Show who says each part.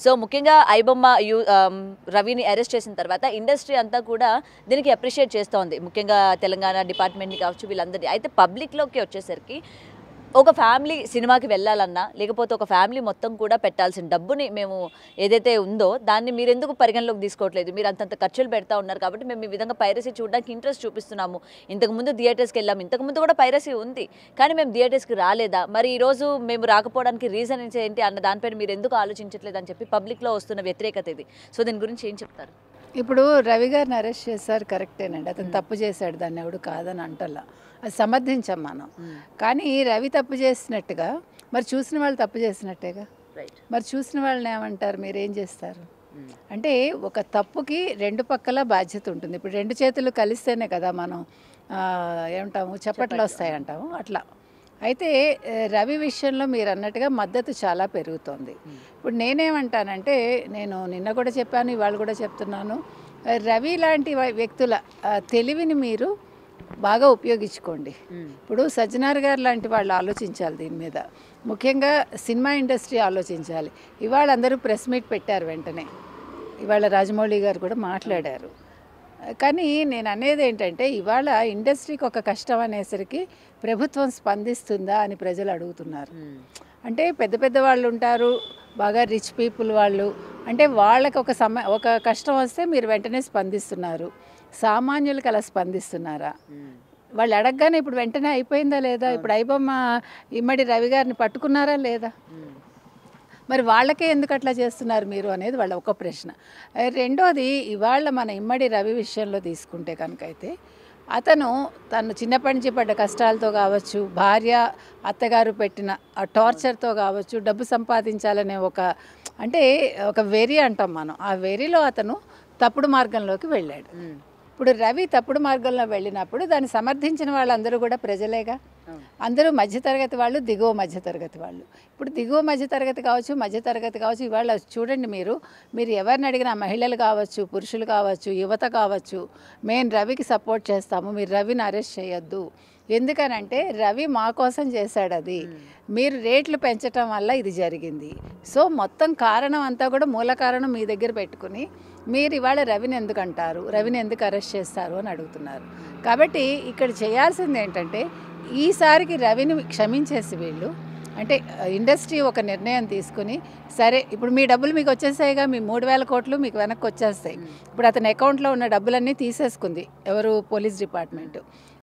Speaker 1: So ముఖ్యంగా ఐబొమ్మ రవిని arrest చేసిన తర్వాత ఇండస్ట్రీ అంతా కూడా దీనికి అప్రిషియేట్ చేస్తోంది. ముఖ్యంగా తెలంగాణ డిపార్ట్మెంట్‌ని కావచ్చు వీళ్ళందరినీ. అయితే పబ్లిక్‌లోకి వచ్చేసరికి ఒక ఫ్యామిలీ సినిమాకి వెళ్ళాలన్నా, లేకపోతే ఒక ఫ్యామిలీ మొత్తం కూడా పెట్టాల్సిన డబ్బుని మేము ఏదైతే ఉందో దాన్ని మీరెందుకు పరిగణలోకి తీసుకోవట్లేదు? మీరు అంతంత ఖర్చులు పెడతా ఉన్నారు కాబట్టి మేము ఈ విధంగా పైరసీ చూడడానికి ఇంట్రెస్ట్ చూపిస్తున్నాము. ఇంతకుముందు థియేటర్స్‌కి వెళ్ళాము. ఇంతకుముందు కూడా పైరసీ ఉంది. కానీ మేము థియేటర్స్‌కి రాలేదా? మరి ఈరోజు మేము రాకపోవడానికి రీజన్స్ ఏంటి అన్న దానిపైన మీరు ఎందుకు ఆలోచించట్లేదు అని చెప్పి పబ్లిక్‌లో వస్తున్న వ్యతిరేకత ఇది. సో దీని గురించి ఏం చెప్తారు?
Speaker 2: ఇప్పుడు రవి గారిని అరెస్ట్ చేశారు కరెక్టేనండి. అతను తప్పు చేశాడు, దాన్ని ఎవడు కాదని అంటల్లా, అది సమర్థించాం మనం. కానీ రవి తప్పు చేసినట్టుగా మరి చూసిన వాళ్ళు తప్పు చేసినట్టేగా. మరి చూసిన వాళ్ళని ఏమంటారు, మీరు ఏం చేస్తారు? అంటే ఒక తప్పుకి రెండు పక్కల బాధ్యత ఉంటుంది. ఇప్పుడు రెండు చేతులు కలిస్తేనే కదా మనం ఏమంటాము, చప్పట్లు వస్తాయి అంటాము, అట్లా. అయితే రవి విషయంలో మీరు అన్నట్టుగా మద్దతు చాలా పెరుగుతోంది. ఇప్పుడు నేనేమంటానంటే, నేను నిన్న కూడా చెప్పాను, ఇవాళ కూడా చెప్తున్నాను, రవి లాంటి వ్యక్తుల తెలివిని మీరు బాగా ఉపయోగించుకోండి. ఇప్పుడు సజ్జనార్ గారు లాంటి వాళ్ళు ఆలోచించాలి దీని మీద. ముఖ్యంగా సినిమా ఇండస్ట్రీ ఆలోచించాలి. ఇవాళ అందరూ ప్రెస్ మీట్ పెట్టారు వెంటనే. ఇవాళ రాజమౌళి గారు కూడా మాట్లాడారు. కానీ నేను అనేది ఏంటంటే, ఇవాళ ఇండస్ట్రీకి ఒక కష్టం అనేసరికి ప్రభుత్వం స్పందిస్తుందా అని ప్రజలు అడుగుతున్నారు. అంటే పెద్ద పెద్ద వాళ్ళు ఉంటారు, బాగా రిచ్ పీపుల్ వాళ్ళు, అంటే వాళ్ళకి ఒక కష్టం వస్తే మీరు వెంటనే స్పందిస్తున్నారు. సామాన్యులకు అలా స్పందిస్తున్నారా? వాళ్ళు అడగగానే ఇప్పుడు వెంటనే అయిపోయిందా లేదా? ఇప్పుడు ఐబొమ్మ ఇమ్మడి రవి గారిని పట్టుకున్నారా లేదా? మరి వాళ్ళకే ఎందుకు అట్లా చేస్తున్నారు మీరు అనేది వాళ్ళ ఒక ప్రశ్న. రెండోది, ఇవాళ మన ఇమ్మడి రవి విషయంలో తీసుకుంటే కనుకైతే, అతను తను చిన్నప్పటి నుంచి పడ్డ కష్టాలతో కావచ్చు, భార్య అత్తగారు పెట్టిన ఆ టార్చర్తో కావచ్చు, డబ్బు సంపాదించాలనే అంటే ఒక వెర్రి అంటాం మనం, ఆ వెర్రిలో అతను తప్పుడు మార్గంలోకి వెళ్ళాడు. ఇప్పుడు రవి తప్పుడు మార్గంలో వెళ్ళినప్పుడు దాన్ని సమర్థించిన వాళ్ళందరూ కూడా ప్రజలేగా. అందరూ మధ్యతరగతి వాళ్ళు, దిగువ మధ్యతరగతి వాళ్ళు. ఇప్పుడు దిగువ మధ్యతరగతి కావచ్చు, మధ్యతరగతి కావచ్చు, ఇవాళ చూడండి, మీరు ఎవరిని అడిగినా, మహిళలు కావచ్చు, పురుషులు కావచ్చు, యువత కావచ్చు, మేము రవికి సపోర్ట్ చేస్తాము, మీరు రవిని అరెస్ట్ చేయొద్దు. ఎందుకనంటే రవి మా కోసం చేశాడు, అది మీరు రేట్లు పెంచటం వల్ల ఇది జరిగింది. సో మొత్తం కారణం అంతా కూడా మూల కారణం మీ దగ్గర పెట్టుకుని మీరు ఇవాళ రవిని ఎందుకు అంటారు, రవిని ఎందుకు అరెస్ట్ చేస్తారు అని అడుగుతున్నారు. కాబట్టి ఇక్కడ చేయాల్సింది ఏంటంటే, ఈసారికి రవిని క్షమించేసి వీళ్ళు, అంటే ఇండస్ట్రీ ఒక నిర్ణయం తీసుకుని, సరే ఇప్పుడు మీ డబ్బులు మీకు వచ్చేసాయిగా, మీ 3,000 కోట్లు మీకు వెనక్కి వచ్చేస్తాయి. ఇప్పుడు అతని అకౌంట్లో ఉన్న డబ్బులన్నీ తీసేసుకుంది ఎవరు, పోలీస్ డిపార్ట్మెంటు.